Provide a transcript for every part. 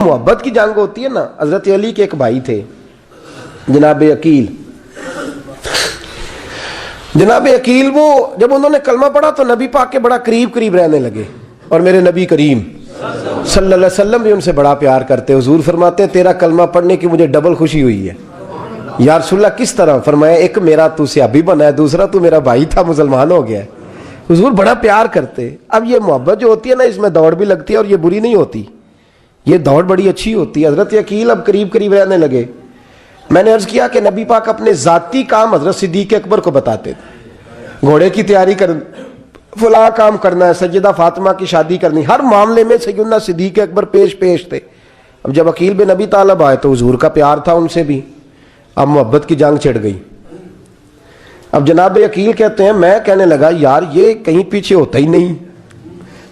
محبت کی جنگ ہوتی ہے نا. حضرت علی کے ایک بھائی تھے جناب عقیل. جناب عقیل وہ جب انہوں نے کلمہ پڑھا تو نبی پاک کے بڑا قریب رہنے لگے, اور میرے نبی کریم صلی اللہ علیہ وسلم بھی ان سے بڑا پیار کرتے. حضور فرماتے ہیں تیرا کلمہ پڑھنے کی مجھے ڈبل خوشی ہوئی ہے. یا رسول اللہ کس طرح؟ فرمایا ایک میرا تو صحابی بنا ہے, دوسرا تو میرا بھائی تھا مسلمان ہو گیا ہے. حضور بڑا پیار کرتے. اب یہ محبت جو ہوتی ہے نا, اس میں دوڑ بھی لگتی ہے اور یہ بری نہیں ہوتی, یہ دوڑ بڑی اچھی ہوتی ہے. حضرت عقیل اب قریب رہنے لگے. میں نے عرض کیا کہ نبی پاک اپنے ذاتی کام حضرت صدیق اکبر کو بتاتے تھے. گھوڑے کی تیاری کر, فلاں کام کرنا ہے, سیدہ فاطمہ کی شادی کرنی, ہر معاملے میں سیدنا صدیق اکبر پیش تھے. اب جب عقیل بن ابی طالب آئے تو حضور کا پیار تھا ان سے بھی, اب محبت کی جنگ چھڑ گئی. اب جناب عقیل کہتے ہیں میں کہنے لگا یار یہ کہیں پیچھے ہوتا ہی نہیں,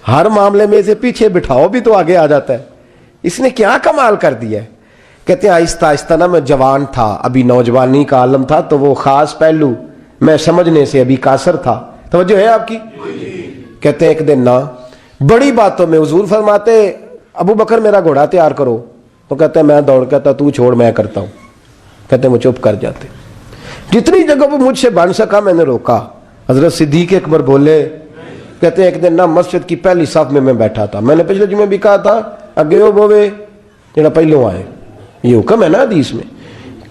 ہر معاملے میں اسے پیچھے بٹھاؤ بھی تو آگے آ جاتا ہے, اس نے کیا کمال کر دیا ہے. کہتے ہیں آہستہ آہستہ نا میں جوان تھا, ابھی نوجوانی کا عالم تھا, تو وہ خاص پہلو میں سمجھنے سے ابھی قاصر تھا. توجہ ہے آپ کی؟ کہتے ہیں ایک دن نا بڑی باتوں میں حضور فرماتے ابو بکر میرا گھوڑا تیار کرو, تو کہتے ہیں میں دوڑ, کہتا تو چھوڑ میں کرتا ہوں. کہتے ہیں وہ چپ کر جاتے. جتنی جگہ وہ مجھ سے بن سکا میں نے روکا. حضرت صدیق اکبر بولے, کہتے ہیں ایک دن نا مسجد کی پہلی صف میں بیٹھا تھا. میں نے پچھلے جمعے بھی کہا تھا اگے ہو بوے جڑا پہلوں آئے, یہ حکم ہے نا حدیث میں,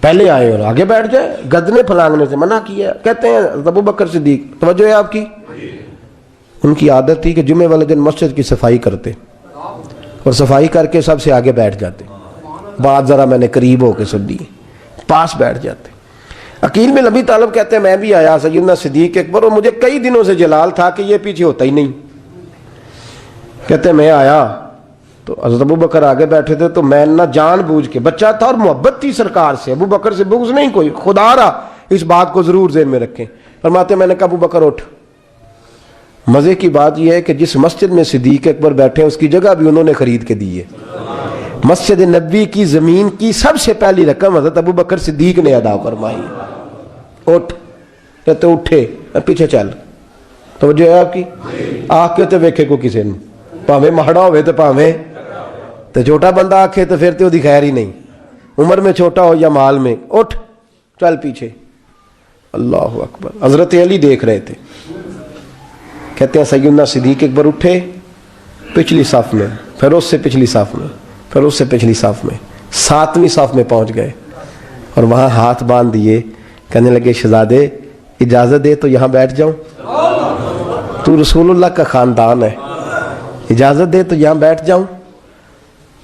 پہلے آئے اور آگے بیٹھ جائے, گدنے پھلانگنے سے منع کیا. کہتے ہیں ابو بکر صدیق, توجہ ہے آپ کی, ان کی عادت تھی کہ جمعے والے دن مسجد کی صفائی کرتے اور صفائی کر کے سب سے آگے بیٹھ جاتے. بات ذرا میں نے قریب ہو کے سن لی, پاس بیٹھ جاتے. عقیل بن ابی طالب کہتے ہیں میں بھی آیا سیدنا صدیق اکبر, اور مجھے کئی دنوں سے جلال تھا کہ یہ پیچھے ہوتا ہی نہیں. کہتے ہیں میں آیا تو حضرت ابو بکر آگے بیٹھے تھے, تو میں نہ جان بوجھ کے, بچہ تھا اور محبت تھی سرکار سے, ابو بکر سے بغض نہیں کوئی, خدا را اس بات کو ضرور ذہن میں رکھیں. فرماتے میں نے کہا ابو بکر اٹھ. مزے کی بات یہ ہے کہ جس مسجد میں صدیق اکبر بیٹھے ہیں اس کی جگہ بھی انہوں نے خرید کے دی ہے. مسجد نبی کی زمین کی سب سے پہلی رقم حضرت ابو بکر صدیق نے ادا فرمائی. اٹھ. کہتے اٹھے, پیچھے چل. توجہ ہے آپ کی؟ آکھ کے ویکھے کو کسی نے, پاویں ماڑا ہوئے تو پاویں تو چھوٹا بندہ آکھے تو پھر تو وہ خیر ہی نہیں, عمر میں چھوٹا ہو یا مال میں. اٹھ چل پیچھے. اللہ اکبر. حضرت علی دیکھ رہے تھے. کہتے ہیں سیدنا صدیق اکبر اٹھے, پچھلی صف میں, پھر اس سے پچھلی صف میں, پھر اس سے پچھلی صف میں, 7ویں صف میں پہنچ گئے اور وہاں ہاتھ باندھ دیے. کہنے لگے شہزادے اجازت دے تو یہاں بیٹھ جاؤں, تو رسول اللہ کا خاندان ہے, اجازت دے تو یہاں بیٹھ جاؤں.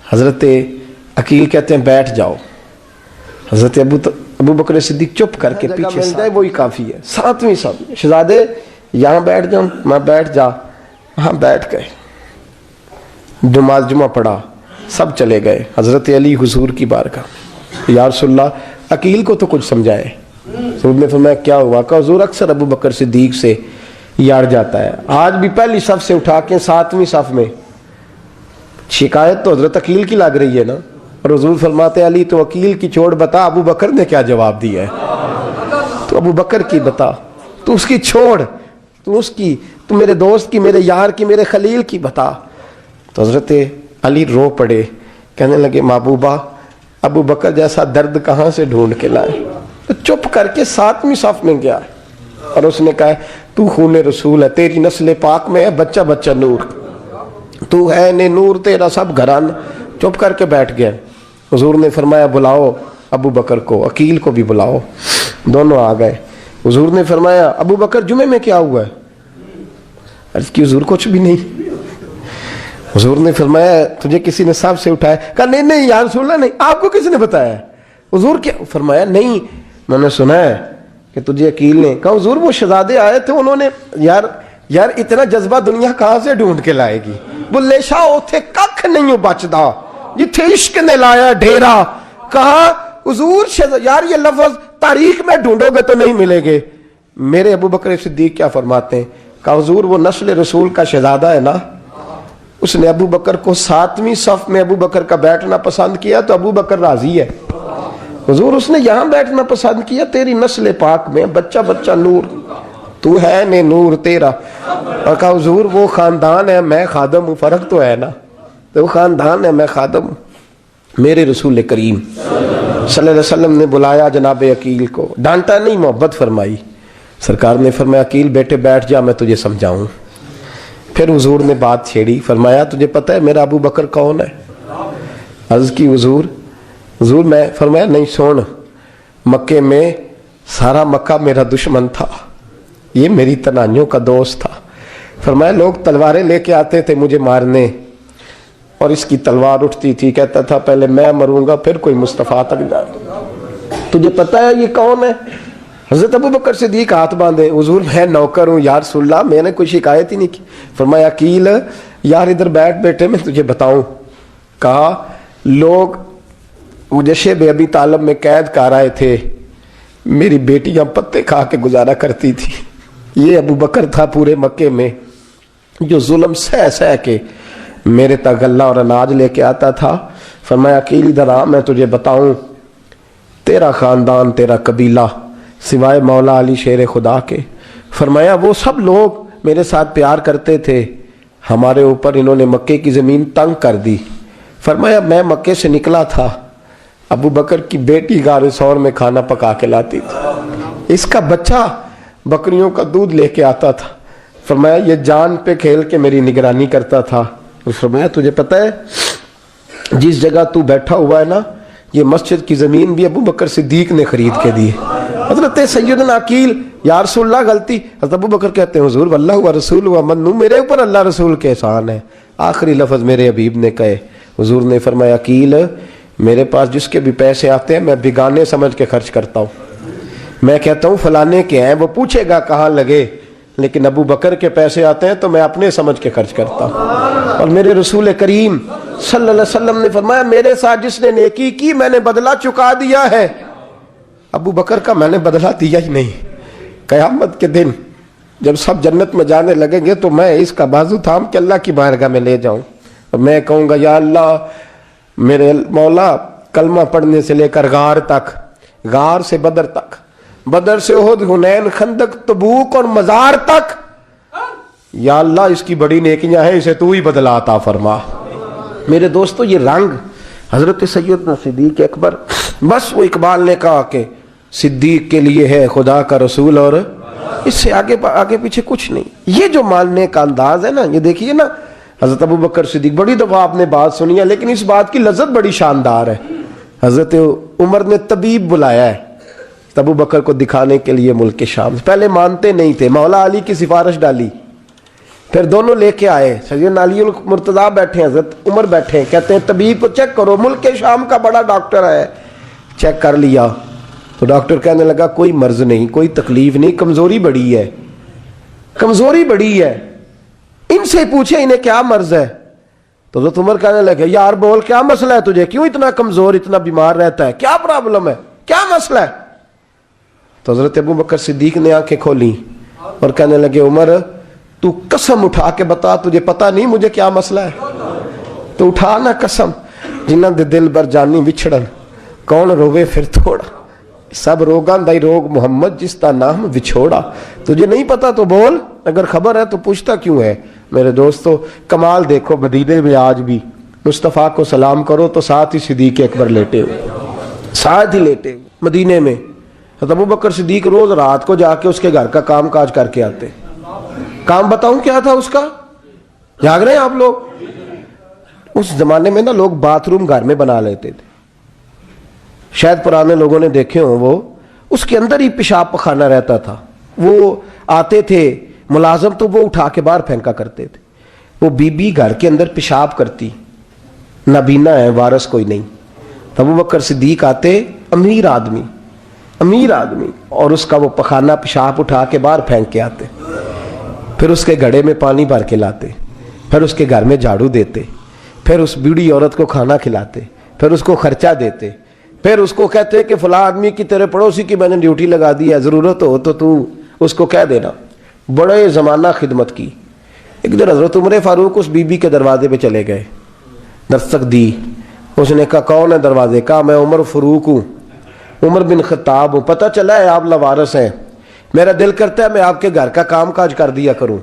حضرت عقیل کہتے ہیں بیٹھ جاؤ. حضرت ابو بکر صدیق چپ کر کے پیچھے مل جائے وہی کافی ہے. 7ویں صف, شہزادے یہاں بیٹھ جاؤں. میں بیٹھ جا. وہاں بیٹھ گئے, نماز جمعہ پڑھا, سب چلے گئے. حضرت علی حضور کی بارگاہ, یا رسول اللہ عقیل کو تو کچھ سمجھائے. حضور نے فرمایا کیا ہوا؟ کہ حضور اکثر ابو بکر صدیق سے یار جاتا ہے, آج بھی پہلی صف سے اٹھا کے 7ویں صف میں. شکایت تو حضرت عقیل کی لگ رہی ہے نا, اور حضور فرماتے علی تو عقیل کی چھوڑ, بتا ابو بکر نے کیا جواب دیا ہے. تو ابو بکر کی بتا, تو اس کی چھوڑ, تو اس کی, تو میرے دوست کی, میرے یار کی, میرے خلیل کی بتا. تو حضرت علی رو پڑے, کہنے لگے محبوبہ ابو بکر جیسا درد کہاں سے ڈھونڈ کے لائے. تو چپ کر کے 7ویں صف میں گیا اور اس نے کہا تو خون رسول ہے, تیری نسل پاک میں ہے بچہ بچہ نور, تو ہے نے نور تیرا سب گھران. چپ کر کے بیٹھ گیا. حضور نے فرمایا بلاؤ ابو بکر کو, عقیل کو بھی بلاؤ. دونوں آ گئے. حضور نے فرمایا ابو بکر جمعے میں کیا ہوا ہے؟ عرض کی حضور کچھ بھی نہیں. حضور نے فرمایا تجھے کسی نے صف سے اٹھایا؟ کہا نہیں یا رسول اللہ نہیں. آپ کو کس نے بتایا؟ حضور کیا؟ فرمایا نہیں میں نے سنا ہے کہ تجھے عقیل نے. کہا حضور وہ شہزادے آئے تھے, انہوں نے یار اتنا جذبہ دنیا کہاں سے ڈھونڈ کے لائے گی. بلے شاہ اوتھے ککھ نہیں بچدا جتھے عشق نے لایا ڈھیرا. کہا حضور یار یہ لفظ تاریخ میں ڈھونڈو گے تو نہیں ملے گے. میرے ابو بکر صدیق کیا فرماتے ہیں؟ کہا حضور وہ نسل رسول کا شہزادہ ہے نا, اس نے ابو بکر کو 7ویں صف میں ابو بکر کا بیٹھنا پسند کیا تو ابو بکر راضی ہے. حضور اس نے یہاں بیٹھنا پسند کیا, تیری نسل پاک میں بچہ بچہ نور, تو ہے نے نور تیرا. اور کہا حضور وہ خاندان ہے میں خادم ہوں, فرق تو ہے نا, تو وہ خاندان ہے میں خادم ہوں. میرے رسول کریم صلی اللہ علیہ وسلم نے بلایا جناب عقیل کو, ڈانٹا نہیں, محبت فرمائی. سرکار نے فرمایا عقیل بیٹے بیٹھ جا, میں تجھے سمجھاؤں. پھر حضور نے بات چھیڑی, فرمایا تجھے پتہ ہے میرا ابو بکر کون ہے؟ عرض کی حضور میں. فرمایا نہیں سن, مکے میں سارا مکہ میرا دشمن تھا, یہ میری تنائیوں کا دوست تھا. فرمایا لوگ تلواریں لے کے آتے تھے مجھے مارنے, اور اس کی تلوار اٹھتی تھی, کہتا تھا پہلے میں مروں گا پھر کوئی مصطفیٰ تک جائے. تجھے پتہ ہے یہ کون ہے؟ حضرت ابو بکر صدیق ہاتھ باندھے, حضور میں نوکر ہوں یا رسول اللہ, میں نے کوئی شکایت ہی نہیں کی. فرمایا عقیل یار ادھر بیٹھ بیٹے, میں تجھے بتاؤں. کہا لوگ مجھے شیب ابی طالب میں قید کر آئے تھے, میری بیٹیاں پتے کھا کے گزارا کرتی تھی. یہ ابو بکر تھا پورے مکے میں جو ظلم سہ کے میرے تک غلہ اور اناج لے کے آتا تھا. فرمایا عقیل ادھر آ, میں تجھے بتاؤں, تیرا خاندان تیرا قبیلہ سوائے مولا علی شیر خدا کے, فرمایا وہ سب لوگ میرے ساتھ پیار کرتے تھے, ہمارے اوپر انہوں نے مکے کی زمین تنگ کر دی. فرمایا میں مکے سے نکلا تھا, ابو بکر کی بیٹی غار ثور میں کھانا پکا کے لاتی تھی, اس کا بچہ بکریوں کا دودھ لے کے آتا تھا. فرمایا یہ جان پہ کھیل کے میری نگرانی کرتا تھا. فرمایا تجھے پتہ ہے جس جگہ تو بیٹھا ہوا ہے نا, یہ مسجد کی زمین بھی ابو بکر صدیق نے خرید کے دی. حضرت سیدنا عقیل یا رسول اللہ غلطی. حضرت ابو بکر کہتے ہیں حضور واللہ و رسول و منو, میرے اوپر اللہ رسول کے احسان ہے. آخری لفظ میرے حبیب نے کہے. حضور نے فرمایا عقیل میرے پاس جس کے بھی پیسے آتے ہیں میں بیگانے سمجھ کے خرچ کرتا ہوں. میں کہتا ہوں فلانے کے ہیں, وہ پوچھے گا کہاں لگے, لیکن ابو بکر کے پیسے آتے ہیں تو میں اپنے سمجھ کے خرچ کرتا ہوں. اور میرے رسول کریم صلی اللہ علیہ وسلم نے فرمایا میرے ساتھ جس نے نیکی کی میں نے بدلہ چکا دیا ہے. ابو بکر کا میں نے بدلہ دیا ہی نہیں. قیامت کے دن جب سب جنت میں جانے لگیں گے تو میں اس کا بازو تھام کے اللہ کی بارگاہ میں لے جاؤں, اور میں کہوں گا یا اللہ میرے مولا کلمہ پڑھنے سے لے کر غار تک, غار سے بدر تک, بدر سے احد, حنین, خندق, تبوک اور مزار تک, یا اللہ اس کی بڑی نیکیاں ہیں, اسے تو ہی بدلا عطا فرما. میرے دوستو یہ رنگ حضرت سیدنا صدیق اکبر, بس وہ اقبال نے کہا کہ صدیق کے لیے ہے خدا کا رسول, اور اس سے آگے پیچھے کچھ نہیں. یہ جو ماننے کا انداز ہے نا, یہ دیکھیے نا حضرت ابو بکر صدیق, بڑی دفعہ آپ نے بات سنی ہے لیکن اس بات کی لذت بڑی شاندار ہے. حضرت عمر نے طبیب بلایا ہے ابو بکر کو دکھانے کے لیے ملک شام. پہلے مانتے نہیں تھے, مولا علی کی سفارش ڈالی, پھر دونوں لے کے آئے. سیدنا علی المرتضیٰ بیٹھے ہیں, حضرت عمر بیٹھے ہیں, کہتے ہیں طبیب کو چیک کرو, ملک شام کا بڑا ڈاکٹر ہے. چیک کر لیا تو ڈاکٹر کہنے لگا کوئی مرض نہیں, کوئی تکلیف نہیں, کمزوری بڑی ہے, کمزوری بڑی ہے, ان سے پوچھے انہیں کیا مرض ہے. تو حضرت عمر کہنے لگے یار بول کیا مسئلہ ہے تجھے, کیوں اتنا کمزور, اتنا بیمار رہتا ہے, کیا پرابلم ہے, کیا مسئلہ ہے. تو حضرت ابو بکر صدیق نے آنکھیں کھولی اور کہنے لگے عمر تو قسم اٹھا کے بتا, تجھے پتا نہیں مجھے کیا مسئلہ ہے. تو اٹھا نہ قسم, جنہ دے دل بر جانی وچھڑن, کون روے پھر تھوڑا, سب روگاں دائی روگ محمد جس کا نام وچھوڑا. تجھے نہیں پتا تو بول, اگر خبر ہے تو پوچھتا کیوں ہے. میرے دوستو کمال دیکھو, مدینے میں آج بھی مصطفیٰ کو سلام کرو تو ساتھ ہی صدیق اکبر لیٹے ہوئے, ساتھ ہی لیٹے ہوئے. مدینے میں ابو بکر صدیق روز رات کو جا کے اس کے گھر کا کام کاج کر کے آتے. کام بتاؤں کیا تھا اس کا, جاگ رہے ہیں آپ لوگ. اس زمانے میں نا لوگ باتھ روم گھر میں بنا لیتے تھے, شاید پرانے لوگوں نے دیکھے ہوں, وہ اس کے اندر ہی پیشاب پخانا رہتا تھا. وہ آتے تھے ملازم تو وہ اٹھا کے باہر پھینکا کرتے تھے. وہ بی بی گھر کے اندر پیشاب کرتی, نابینا ہے, وارث کوئی نہیں. ابو بکر صدیق آتے, امیر آدمی, امیر آدمی, اور اس کا وہ پخانا پیشاب اٹھا کے باہر پھینک کے آتے. پھر اس کے گھڑے میں پانی بھر کے لاتے, پھر اس کے گھر میں جھاڑو دیتے, پھر اس بوڑھی عورت کو کھانا کھلاتے, پھر اس کو خرچہ دیتے, پھر اس کو کہتے کہ فلاں آدمی کی تیرے پڑوسی کی میں نے ڈیوٹی لگا دی ہے, ضرورت ہو تو اس کو کہہ دینا. بڑے زمانہ خدمت کی. ایک دن حضرت عمر فاروق اس بی بی کے دروازے پہ چلے گئے, دستک دی. اس نے کہا کون ہے دروازے کا؟ میں عمر فاروق ہوں, عمر بن خطاب ہوں, پتہ چلا ہے آپ لوارث ہیں, میرا دل کرتا ہے میں آپ کے گھر کا کام کاج کر دیا کروں.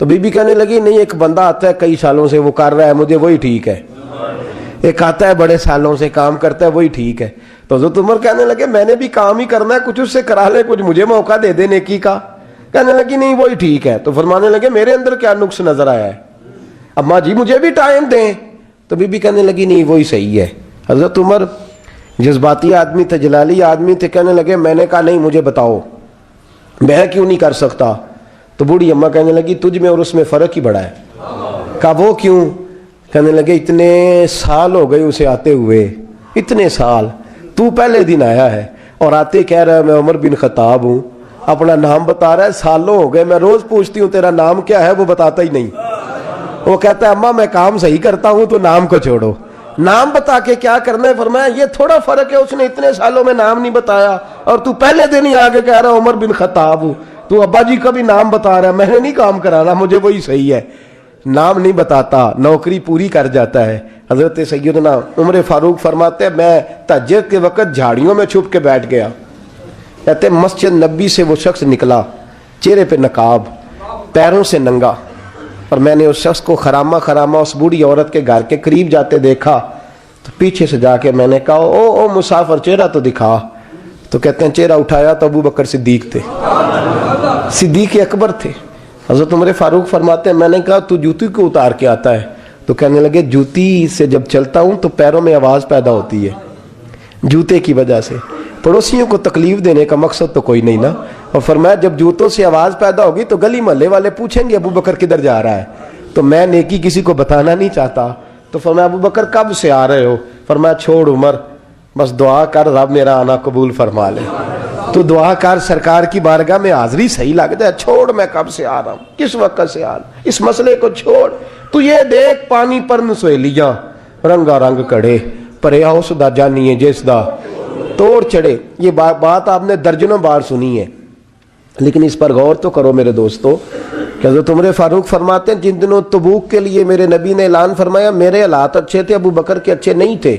تو بی بی کہنے لگی نہیں, ایک بندہ آتا ہے کئی سالوں سے وہ کر رہا ہے, مجھے وہی ٹھیک ہے. ایک آتا ہے بڑے سالوں سے کام کرتا ہے وہی ٹھیک ہے. تو حضرت عمر کہنے لگے میں نے بھی کام ہی کرنا ہے, کچھ اس سے کرا لے, کچھ مجھے موقع دے دے نیکی کا. کہنے لگی نہیں وہی ٹھیک ہے. تو فرمانے لگے میرے اندر کیا نقص نظر آیا ہے, اماں جی مجھے بھی ٹائم دیں. تو بی بی کہنے لگی نہیں وہی صحیح ہے. حضرت عمر جذباتی آدمی تھے, جلالی آدمی تھے, کہنے لگے میں نے کہا نہیں مجھے بتاؤ میں کیوں نہیں کر سکتا. تو بوڑھی اماں کہنے لگی تجھ میں اور اس میں فرق ہی بڑا ہے. کہا وہ کیوں؟ کہنے لگے اتنے سال ہو گئے اسے آتے ہوئے, اتنے سال, تو پہلے دن آیا ہے اور آتے کہہ رہا ہے میں عمر بن خطاب ہوں, اپنا نام بتا رہا ہے, سالوں ہو گئے میں روز پوچھتی ہوں تیرا نام کیا ہے, وہ بتاتا ہی نہیں. وہ کہتا ہے اماں میں کام صحیح کرتا ہوں تو نام کو چھوڑو, نام بتا کے کیا کرنا ہے. فرمایا یہ تھوڑا فرق ہے, اس نے اتنے سالوں میں نام نہیں بتایا اور تو پہلے دن ہی آگے کہہ رہا عمر بن خطاب ہوں. تو ابا جی کا بھی نام بتا رہا ہے, میں نے نہیں کام کرانا, مجھے وہی صحیح ہے. نام نہیں بتاتا, نوکری پوری کر جاتا ہے. حضرت سیدنا عمر فاروق فرماتے ہیں میں تہجد کے وقت جھاڑیوں میں چھپ کے بیٹھ گیا. کہتے ہیں مسجد نبی سے وہ شخص نکلا, چہرے پہ نقاب, پیروں سے ننگا, اور میں نے اس شخص کو خرامہ خرامہ اس بوڑھی عورت کے گھر کے قریب جاتے دیکھا. تو پیچھے سے جا کے میں نے کہا او مسافر چہرہ تو دکھا. تو کہتے ہیں چہرہ اٹھایا تو ابو بکر صدیق تھے, صدیق اکبر تھے. حضرت عمر فاروق فرماتے ہیں میں نے کہا تو جوتی کو اتار کے آتا ہے؟ تو کہنے لگے جوتی سے جب چلتا ہوں تو پیروں میں آواز پیدا ہوتی ہے جوتے کی وجہ سے, پڑوسیوں کو تکلیف دینے کا مقصد تو کوئی نہیں نا. اور فرمایا جب جوتوں سے آواز پیدا ہوگی تو گلی محلے والے پوچھیں گے ابو بکر کدھر جا رہا ہے, تو میں نیکی کسی کو بتانا نہیں چاہتا. تو فرمایا ابو بکر کب سے آ رہے ہو؟ فرمایا چھوڑ عمر, بس دعا کر رب میرا آنا قبول فرما لے. تو دعا کر سرکار کی بارگاہ میں حاضری صحیح لگ جائے, چھوڑ میں کب سے آ رہا ہوں, کس وقت سے آ رہا ہوں, اس مسئلے کو چھوڑ. تو یہ دیکھ پانی پر نسویلیاں رنگا رنگ کڑے, پریا اس دا جانیے جس دا توڑ چڑھے. یہ بات آپ نے درجنوں بار سنی ہے, لیکن اس پر غور تو کرو میرے دوستو. کہ حضرت عمر فاروق فرماتے ہیں جن دنوں تبوک کے لیے میرے نبی نے اعلان فرمایا میرے حالات اچھے تھے, ابو بکر کے اچھے نہیں تھے,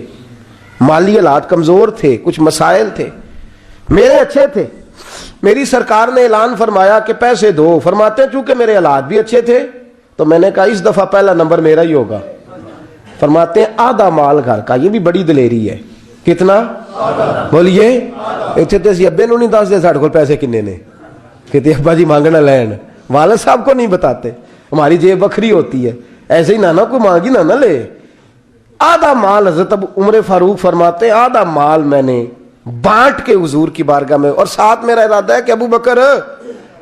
مالی حالات کمزور تھے, کچھ مسائل تھے, میرے اچھے تھے. میری سرکار نے اعلان فرمایا کہ پیسے دو. فرماتے ہیں چونکہ میرے حالات بھی اچھے تھے تو میں نے کہا اس دفعہ پہلا نمبر میرا ہی ہوگا. فرماتے ہیں آدھا مال گھر کا, یہ بھی بڑی دلیری ہے. کتنا بولیے؟ اتنے تو اسی ابے نو نہیں دس دے ساڑھے کو پیسے کنے نے, کہتے ابا جی مانگنا لین, والد صاحب کو نہیں بتاتے, ہماری جیب بکھری ہوتی ہے, ایسے ہی نانا کوئی مانگی نہ لے. آدھا مال حضرت عمر فاروق فرماتے ہیں آدھا مال میں نے بانٹ کے حضور کی بارگاہ میں, اور ساتھ میرا ارادہ ہے کہ ابو بکر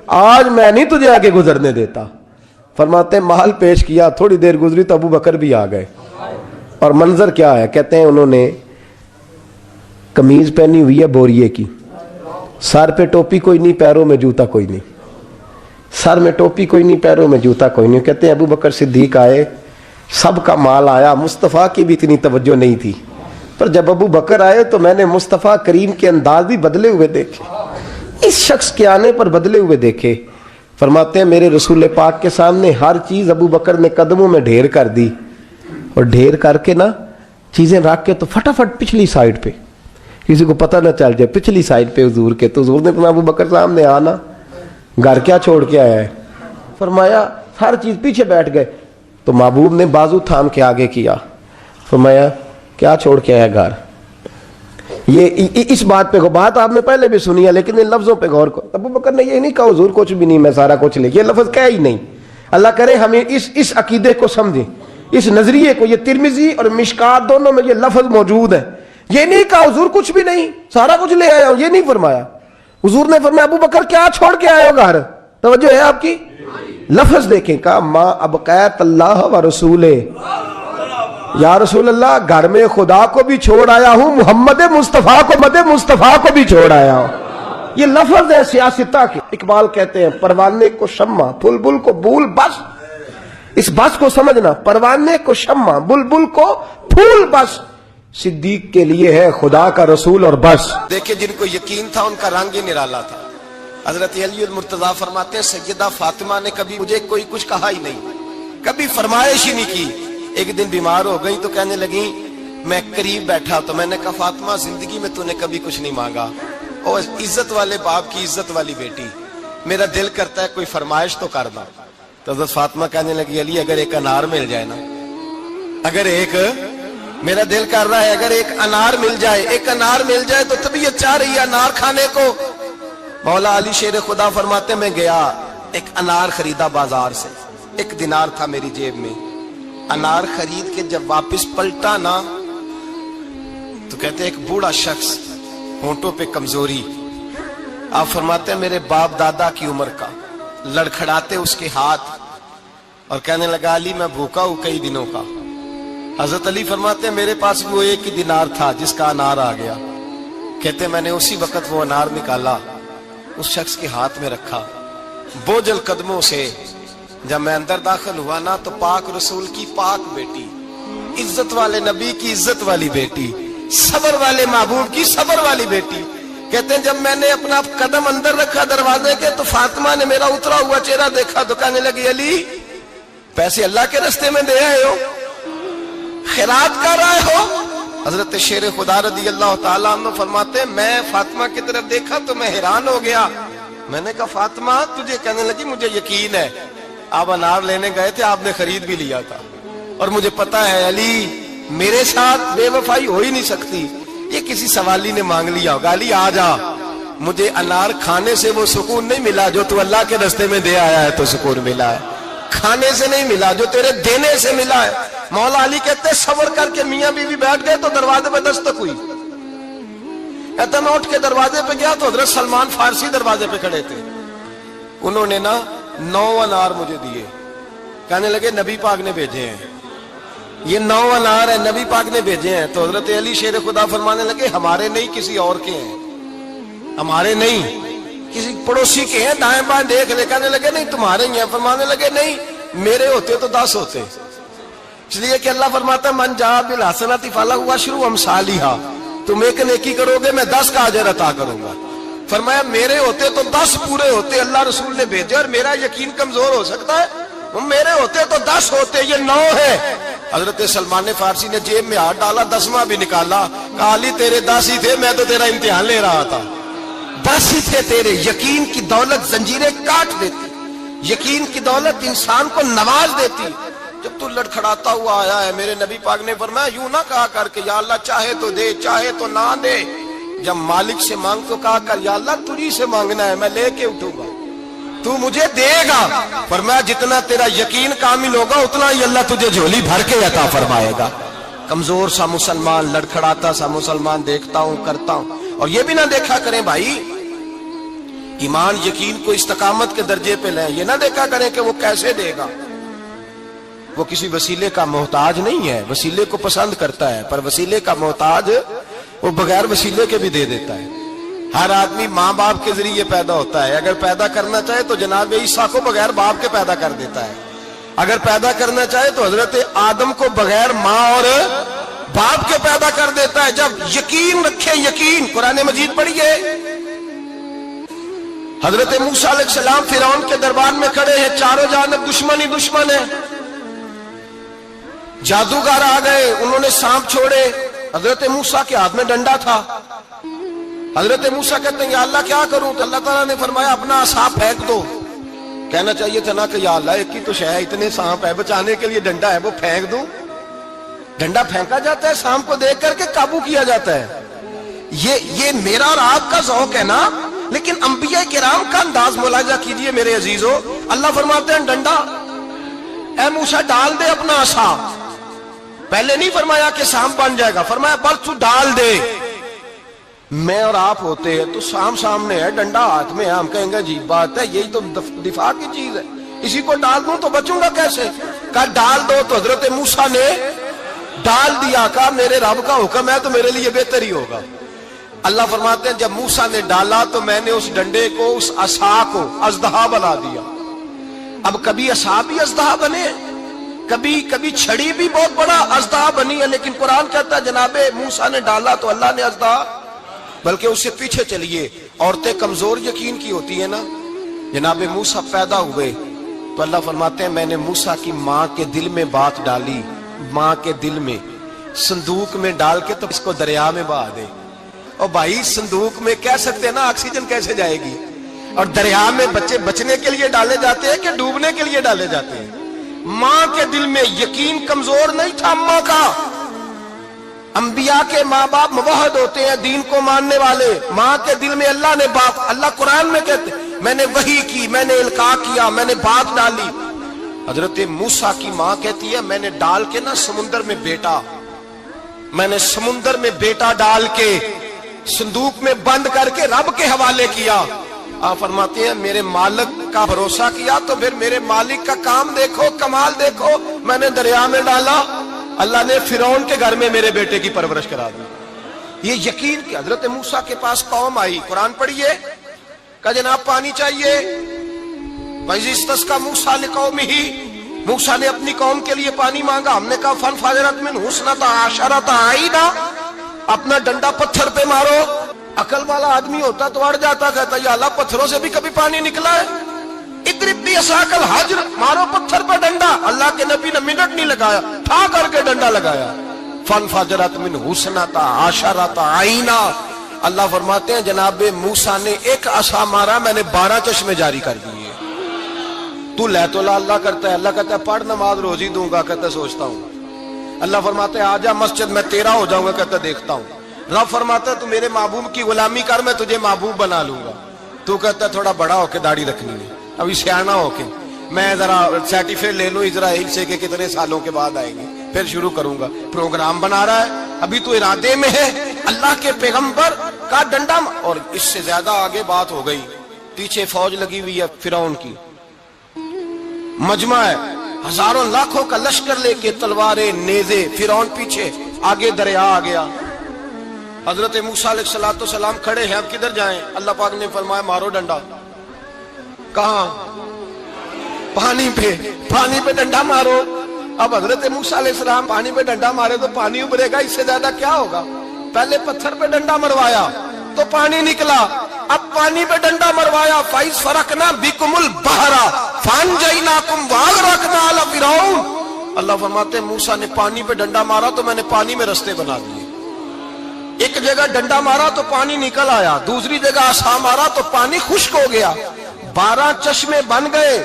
آج میں نہیں تجھے آگے گزرنے دیتا. فرماتے ہیں مال پیش کیا, تھوڑی دیر گزری تو ابو بکر بھی آ گئے. اور منظر کیا ہے؟ کہتے ہیں انہوں نے قمیض پہنی ہوئی ہے بوریے کی, سر پہ ٹوپی کوئی نہیں, پیروں میں جوتا کوئی نہیں, سر میں ٹوپی کوئی نہیں, پیروں میں جوتا کوئی نہیں. کہتے ہیں ابو بکر صدیق آئے, سب کا مال آیا, مصطفیٰ کی بھی اتنی توجہ نہیں تھی, پر جب ابو بکر آئے تو میں نے مصطفیٰ کریم کے انداز بھی بدلے ہوئے دیکھے, اس شخص کے آنے پر بدلے ہوئے دیکھے. فرماتے ہیں میرے رسول پاک کے سامنے ہر چیز ابو بکر نے قدموں میں ڈھیر کر دی, اور ڈھیر کر کے نا چیزیں رکھ کے تو فٹافٹ پچھلی سائیڈ پہ, کسی کو پتہ نہ چل جائے, پچھلی سائیڈ پہ حضور کے. تو حضور نے فرمایا ابو بکر سامنے آنا, گھر کیا چھوڑ کے آیا ہے؟ فرمایا ہر چیز, پیچھے بیٹھ گئے. تو محبوب نے بازو تھام کے آگے کیا, فرمایا کیا چھوڑ کے آیا گھر؟ یہ اس بات پہ بات آپ نے پہلے بھی سنی ہے, لیکن ان لفظوں پہ غور کرو. ابو بکر نے یہ نہیں کہا حضور کچھ بھی نہیں, میں سارا کچھ لے, یہ لفظ کہا ہی نہیں. اللہ کرے ہمیں اس عقیدے کو سمجھیں, اس نظریے کو. یہ ترمذی اور مشکات دونوں میں یہ لفظ موجود ہے. یہ نہیں کہا حضور کچھ بھی نہیں, سارا کچھ لے آیا ہوں, یہ نہیں فرمایا. حضور نے فرمایا ابو بکر کیا چھوڑ کے آئے ہو گھر؟ توجہ ہے آپ کی؟ لفظ دیکھیں, کہا ما ابقیت اللہ و رسول, یا رسول اللہ گھر میں خدا کو بھی چھوڑ آیا ہوں, محمد مصطفیٰ کو بھی چھوڑ آیا ہوں. یہ لفظ ہے سیاستہ کے. اقبال کہتے ہیں پروانے کو شمع بلبل کو بھول بس, اس بس کو سمجھنا, پروانے کو شمع بلبل کو پھول بس, صدیق کے لیے ہے خدا کا رسول اور بس. دیکھیں جن کو یقین تھا ان کا رنگ ہی نرالا تھا. حضرت علی المرتضیٰ فرماتے ہیں سیدہ فاطمہ نے کبھی مجھے کوئی کچھ کہا ہی نہیں, کبھی فرمائش ہی نہیں کی. ایک دن بیمار ہو گئی تو کہنے لگی, میں قریب بیٹھا تو میں نے کہا فاطمہ زندگی میں تو نے کبھی کچھ نہیں مانگا, اور عزت والے باپ کی عزت والی بیٹی, میرا دل کرتا ہے کوئی فرمائش تو کر دو. تو حضرت فاطمہ کہنے لگی علی اگر ایک انار مل جائے نا, اگر ایک میرا دل کر رہا ہے اگر ایک انار مل جائے تو طبیعت چاہ رہی ہے انار کھانے کو. مولا علی شیر خدا فرماتے میں گیا, ایک انار خریدا بازار سے, 1 دینار تھا میری جیب میں. انار خرید کے جب واپس پلٹا نا تو کہتے ایک بوڑھا شخص, ہونٹوں پہ کمزوری. آپ فرماتے ہیں میرے باپ دادا کی عمر کا, لڑکھڑاتے اس کے ہاتھ اور کہنے لگا علی میں بھوکا ہوں کئی دنوں کا. حضرت علی فرماتے ہیں میرے پاس وہ 1 دینار تھا جس کا انار آ گیا. کہتے میں نے اسی وقت وہ انار نکالا, اس شخص کے ہاتھ میں رکھا. بوجھل قدموں سے جب میں اندر داخل ہوا نا تو پاک رسول کی پاک بیٹی, عزت والے نبی کی عزت والی بیٹی, صبر والے محبوب کی صبر والی بیٹی. کہتے ہیں جب میں نے اپنا قدم اندر رکھا دروازے کے تو فاطمہ نے میرا اترا ہوا چہرہ دیکھا تو کہنے لگی علی پیسے اللہ کے راستے میں دے آئے ہو, خیرات کر رہے ہو. حضرت شیر خدا رضی اللہ تعالیٰ عنہ فرماتے ہیں میں فاطمہ کی طرف دیکھا تو میں حیران ہو گیا. میں نے کہا فاطمہ تجھے, کہنے لگی مجھے یقین ہے آپ انار لینے گئے تھے, آپ نے خرید بھی لیا تھا, اور مجھے پتا ہے علی میرے ساتھ بے وفائی ہو ہی نہیں سکتی, یہ کسی سوالی نے مانگ لیا ہوگا. علی آ جا, مجھے انار کھانے سے وہ سکون نہیں ملا جو تو اللہ کے راستے میں دے آیا ہے تو سکون ملا ہے, کھانے سے نہیں ملا جو تیرے دینے سے ملا ہے. مولا علی کہتے صبر کر کے میاں بیوی بیٹھ گئے تو دروازے پہ دستک ہوئی. کہتا میں اٹھ کے دروازے پہ گیا تو حضرت سلمان فارسی دروازے پہ کھڑے تھے. انہوں نے نا 9 انار مجھے دیے, کہنے لگے نبی پاک نے بھیجے ہیں, یہ 9 انار ہیں نبی پاک نے بھیجے ہیں. تو حضرت علی شیر خدا فرمانے لگے ہمارے نہیں کسی اور کے ہیں, ہمارے نہیں کسی پڑوسی کے ہیں, دائیں بائیں دیکھ لے. کہنے لگے نہیں تمہارے ہی ہیں. فرمانے لگے نہیں میرے ہوتے تو 10 ہوتے, اس لیے کہ اللہ فرماتا ہے من جاء بالحسنۃ فلہ عشر امثالھا, تم ایک نیکی کرو گے میں 10 کا اجر عطا کروں گا. فرمایا میرے ہوتے تو 10 پورے ہوتے, اللہ رسول نے بھیجے اور میرا یقین کمزور ہو سکتا ہے, میرے ہوتے تو 10 ہوتے, یہ 9 ہے. حضرت سلمان فارسی نے جیب میں ہاتھ ڈالا, 10واں بھی نکالا, کہا علی تیرے 10 ہی تھے, میں تو تیرا امتحان لے رہا تھا. 10 ہی تھے تیرے. یقین کی دولت زنجیریں کاٹ دیتی, یقین کی دولت انسان کو نواز دیتی. جب تو لڑکھڑاتا ہوا آیا ہے, میرے نبی پاک نے فرمایا یوں نہ کہا کر کے یا اللہ چاہے تو دے چاہے تو نہ دے, جب مالک سے مانگ تو کہا کر یا اللہ تجھی سے مانگنا ہے میں لے کے اٹھوں گا, تو مجھے دے گا. فرمایا جتنا تیرا یقین کامل ہوگا اتنا ہی اللہ تجھے جھولی بھر کے عطا فرمائے گا. کمزور سا مسلمان, لڑکھڑاتا سا مسلمان دیکھتا ہوں کرتا ہوں. اور یہ بھی نہ دیکھا کریں بھائی ایمان یقین کو استقامت کے درجے پہ لیں, یہ نہ دیکھا کریں کہ وہ کیسے دے گا. وہ کسی وسیلے کا محتاج نہیں ہے, وسیلے کو پسند کرتا ہے, پر وسیلے کا محتاج وہ بغیر وسیلے کے بھی دے دیتا ہے. ہر آدمی ماں باپ کے ذریعے پیدا ہوتا ہے, اگر پیدا کرنا چاہے تو جناب عیسیٰ کو بغیر باپ کے پیدا کر دیتا ہے, اگر پیدا کرنا چاہے تو حضرت آدم کو بغیر ماں اور باپ کے پیدا کر دیتا ہے. جب یقین رکھے, یقین قرآن مجید پڑھیے, حضرت موسیٰ علیہ السلام فرعون کے دربار میں کھڑے ہیں, چاروں جانب دشمن ہی دشمن ہے. جادوگر آ گئے, انہوں نے سانپ چھوڑے, حضرت موسیٰ کے ہاتھ میں ڈنڈا تھا. حضرت موسیٰ کہتے ہیں یا اللہ کیا کروں, تو اللہ تعالیٰ نے فرمایا اپنا عصا پھینک دو. کہنا چاہیے تھا نا کہ یا اللہ ایک ہی تو شے ہے, اتنے سانپ ہے, بچانے کے لیے ڈنڈا ہے وہ پھینک دوں. ڈنڈا پھینکا جاتا ہے, سانپ کو دیکھ کر کے قابو کیا جاتا ہے. یہ میرا اور آپ کا ذوق ہے نا, لیکن انبیاء کرام کا انداز ملاحظہ کیجئے میرے عزیزو. اللہ فرماتے ہیں ڈنڈا, اے موسیٰ ڈال دے اپنا عصا. پہلے نہیں فرمایا کہ سانپ بن جائے گا, فرمایا بس تو ڈال دے. میں اور آپ ہوتے ہیں تو سانپ سامنے ہے, ڈنڈا ہاتھ میں ہے, ہم کہیں گے عجیب بات ہے, یہی تو دفاع کی چیز ہے, اسی کو ڈال دوں تو بچوں گا کیسے. کہا ڈال دو, تو حضرت موسیٰ نے ڈال دیا. کہا میرے رب کا حکم ہے تو میرے لیے بہتر ہی ہوگا. اللہ فرماتے ہیں جب موسیٰ نے ڈالا تو میں نے اس ڈنڈے کو, اس عصا کو اژدہا بنا دیا. اب کبھی عصا بھی اژدہا بنے, کبھی چھڑی بھی بہت بڑا اژدہا بنی ہے, لیکن قرآن کہتا ہے جناب موسیٰ نے ڈالا تو اللہ نے اژدہا. بلکہ اس سے پیچھے چلیے, عورتیں کمزور یقین کی ہوتی ہیں نا. جناب موسیٰ پیدا ہوئے تو اللہ فرماتے ہیں میں نے موسیٰ کی ماں کے دل میں بات ڈالی, ماں کے دل میں صندوق میں ڈال کے تو اس کو دریا میں بہا دے. اور بھائی صندوق میں کہہ سکتے ہیں نا آکسیجن کیسے جائے گی, اور دریا میں بچے بچنے کے لیے ڈالے جاتے ہیں کہ ڈوبنے کے لیے ڈالے جاتے ہیں. ماں کے دل میں یقین کمزور نہیں تھا اماں کا, انبیاء کے ماں باپ موحد ہوتے ہیں، دین کو ماننے والے. ماں کے دل میں اللہ نے باپ، اللہ قرآن میں کہتے میں نے وحی کی، میں نے القاء کیا، میں نے بات ڈالی. حضرت موسیٰ کی ماں کہتی ہے میں نے ڈال کے نا سمندر میں بیٹا، میں نے سمندر میں بیٹا ڈال کے صندوق میں بند کر کے رب کے حوالے کیا. آپ فرماتے ہیں میرے مالک کا بھروسہ کیا تو پھر میرے مالک کا کام دیکھو، کمال دیکھو. میں نے دریا میں ڈالا، اللہ نے فرعون کے گھر میں میرے بیٹے کی پرورش کرا دی. یہ یقین کہ حضرت موسیٰ کے پاس قوم آئی، قرآن پڑھیے، کہ جناب پانی چاہیے. وَإِذِ اسْتَسْقَىٰ مُوسَىٰ لِقَوْمِهِ، موسیٰ نے اپنی قوم کے لیے پانی مانگا. ہم نے کہا فَانْفَجَرَتْ مِنْهُ اثْنَتَا عَشَرَةَ عَيْنًا، اپنا ڈنڈا پتھر پہ مارو. عقل والا آدمی ہوتا تو اڑ جاتا، کہتا یا اللہ پتھروں سے بھی کبھی پانی نکلا ہے. اضرب بعصاک الحجر، مارو پتھر پہ ڈنڈا. اللہ کے نبی نے منٹ نہیں لگایا، تھا کر کے ڈنڈا لگایا. فَانْفَجَرَتْ مِنْهُ اثْنَتَا عَشَرَةَ عَيْنًا. اللہ فرماتے ہیں جناب موسیٰ نے ایک عصا مارا، میں نے 12 چشمے جاری کر دیے. تو لے تو اللہ کرتا ہے، اللہ کہتا ہے پڑھ نماز روزی دوں گا، کہتا ہے سوچتا ہوں. اللہ فرماتا ہے آجا مسجد میں تیرا ہو جاؤں گا، کہتا ہے دیکھتا ہوں. رب فرماتا ہے تو میرے محبوب کی غلامی کر، میں تجھے محبوب بنا لوں گا. تو کہتا ہے تھوڑا بڑا ہو کے داڑھی رکھنی ہے، ابھی سیانا ہو کے میں ذرا سرٹیفکیٹ لے لوں اسرائیل سے کہ کتنے سالوں کے بعد آئیں گے، پھر شروع کروں گا. پروگرام بنا رہا ہے، ابھی تو ارادے میں ہے. اللہ کے پیغمبر کا ڈنڈا، اور اس سے زیادہ آگے بات ہو گئی. پیچھے فوج لگی ہوئی ہے فرعون کی، مجمع ہے، ہزاروں لاکھوں کا لشکر لے کے، تلواریں نیزے. فرعون پیچھے، آگے دریا آ گیا. حضرت موسیٰ علیہ السلام کھڑے ہیں، اب کدھر جائیں؟ اللہ پاک نے فرمایا مارو ڈنڈا. کہاں؟ پانی پہ، پانی پہ ڈنڈا مارو. اب حضرت موسیٰ علیہ السلام پانی پہ ڈنڈا مارے تو پانی ابھرے گا، اس سے زیادہ کیا ہوگا؟ پہلے پتھر پہ ڈنڈا مروایا تو پانی نکلا، اب پانی پہ ڈنڈا مروایا. فَإِذْ فَرَقْنَا بِكُمُ الْبَحْرَ فَأَنْجَيْنَاكُمْ وَأَغْرَقْنَا آلَ فِرْعَوْنَ. اللہ فرماتے ہیں موسیٰ نے پانی پہ ڈنڈا مارا تو میں نے پانی میں رستے بنا دیے. ایک جگہ ڈنڈا مارا تو پانی نکل آیا، دوسری جگہ عصا مارا تو پانی خشک ہو گیا. 12 چشمے بن گئے،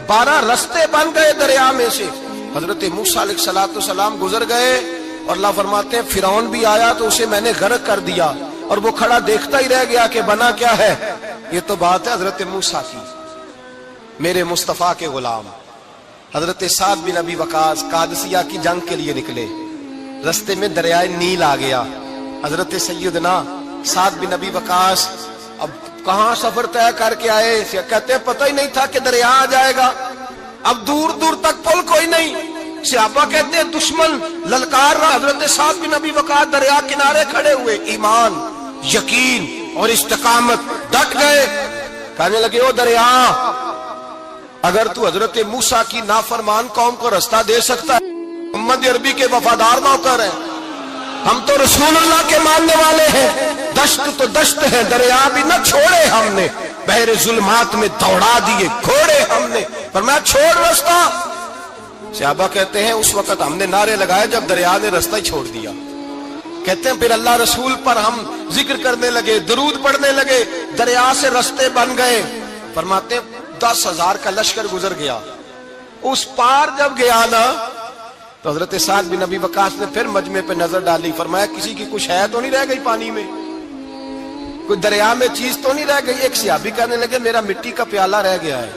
12 رستے بن گئے دریا میں سے. حضرت موسیٰ علیہ السلام گزر گئے اور اللہ فرماتے ہیں فرعون بھی آیا تو اسے میں نے غرق کر دیا، اور وہ کھڑا دیکھتا ہی رہ گیا کہ بنا کیا ہے. یہ تو بات ہے حضرت موسیٰ کی. میرے مصطفیٰ کے غلام حضرت سعد بن ابی وقاص قادسیہ کی جنگ کے لیے نکلے، رستے میں دریائے نیل آ گیا. حضرت سیدنا سعد بن ابی وقاص اب کہاں سفر طے کر کے آئے، کہتے ہیں پتہ ہی نہیں تھا کہ دریا آ جائے گا. اب دور دور تک پل کوئی نہیں. صحابہ کہتے ہیں دشمن للکار رہا، حضرت سعد بن ابی وقاص دریا کنارے کھڑے ہوئے، ایمان، یقین اور استقامت، ڈٹ گئے. کہنے لگے او دریا، اگر تو حضرت موسیٰ کی نافرمان قوم کو رستہ دے سکتا ہے، محمد عربی کے وفادار نوکر ہیں، ہم تو رسول اللہ کے ماننے والے ہیں. دشت تو دشت ہے، دریا بھی نہ چھوڑے ہم نے، بحر ظلمات میں دوڑا دیے گھوڑے ہم نے. فرمایا چھوڑ رستہ. صحابہ کہتے ہیں اس وقت ہم نے نعرے لگائے جب دریا نے رستہ ہی چھوڑ دیا. کہتے ہیں پھر اللہ رسول پر ہم ذکر کرنے لگے، درود پڑھنے لگے، دریا سے رستے بن گئے. فرماتے ہیں 10,000 کا لشکر گزر گیا. اس پار جب گیا نا تو حضرت سعد بن ابی وقاص نے پھر مجمع پہ نظر ڈالی. فرمایا کسی کی کچھ ہے تو نہیں رہ گئی پانی میں، کوئی دریا میں چیز تو نہیں رہ گئی. ایک صحابی کہنے لگے میرا مٹی کا پیالہ رہ گیا ہے.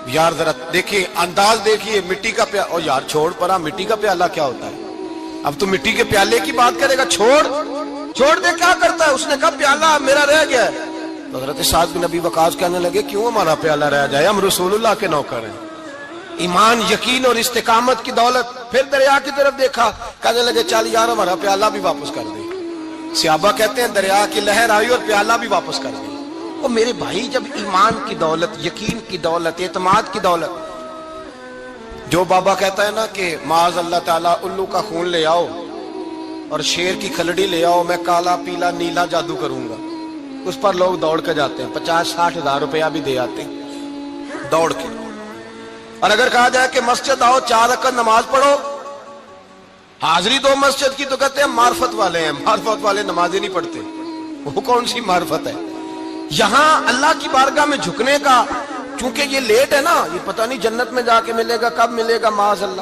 یار ذرا دیکھیے انداز دیکھیے، مٹی کا پیالہ. اور یار چھوڑ پرا، مٹی کا پیالہ کیا ہوتا ہے؟ اب تو مٹی کے پیالے کی بات کرے گا، چھوڑ دے، کیا کرتا ہے؟ اس نے کہا پیالہ میرا رہ گیا ہے. تو حضرت سعد بن ابی وقاص کہنے لگے کیوں ہمارا پیالہ رہ جائے، ہم رسول اللہ کے نوکر ہیں. ایمان، یقین اور استقامت کی دولت. پھر دریا کی طرف دیکھا، کہنے لگے چل یار ہمارا پیالہ بھی واپس کر دے. صحابہ کہتے ہیں دریا کی لہر آئی اور پیالہ بھی واپس کر دی. اور میرے بھائی جب ایمان کی دولت، یقین کی دولت، اعتماد کی دولت، جو بابا کہتا ہے نا کہ معاذ اللہ تعالیٰ الو کا خون لے آؤ اور شیر کی کھلڑی لے آؤ، میں کالا پیلا نیلا جادو کروں گا، اس پر لوگ دوڑ کے جاتے ہیں، 50-60 ہزار روپیہ بھی دے آتے ہیں دوڑ کے. اور اگر کہا جائے کہ مسجد آؤ 4 رکعت نماز پڑھو، حاضری دو مسجد کی، تو کہتے ہیں معرفت والے ہیں. معرفت والے نمازیں نہیں پڑھتے، وہ کون سی معرفت ہے؟ یہاں اللہ کی بارگاہ میں جھکنے کا، چونکہ یہ لیٹ ہے نا، یہ پتہ نہیں جنت میں جا کے ملے گا، کب ملے گا، معاذ اللہ.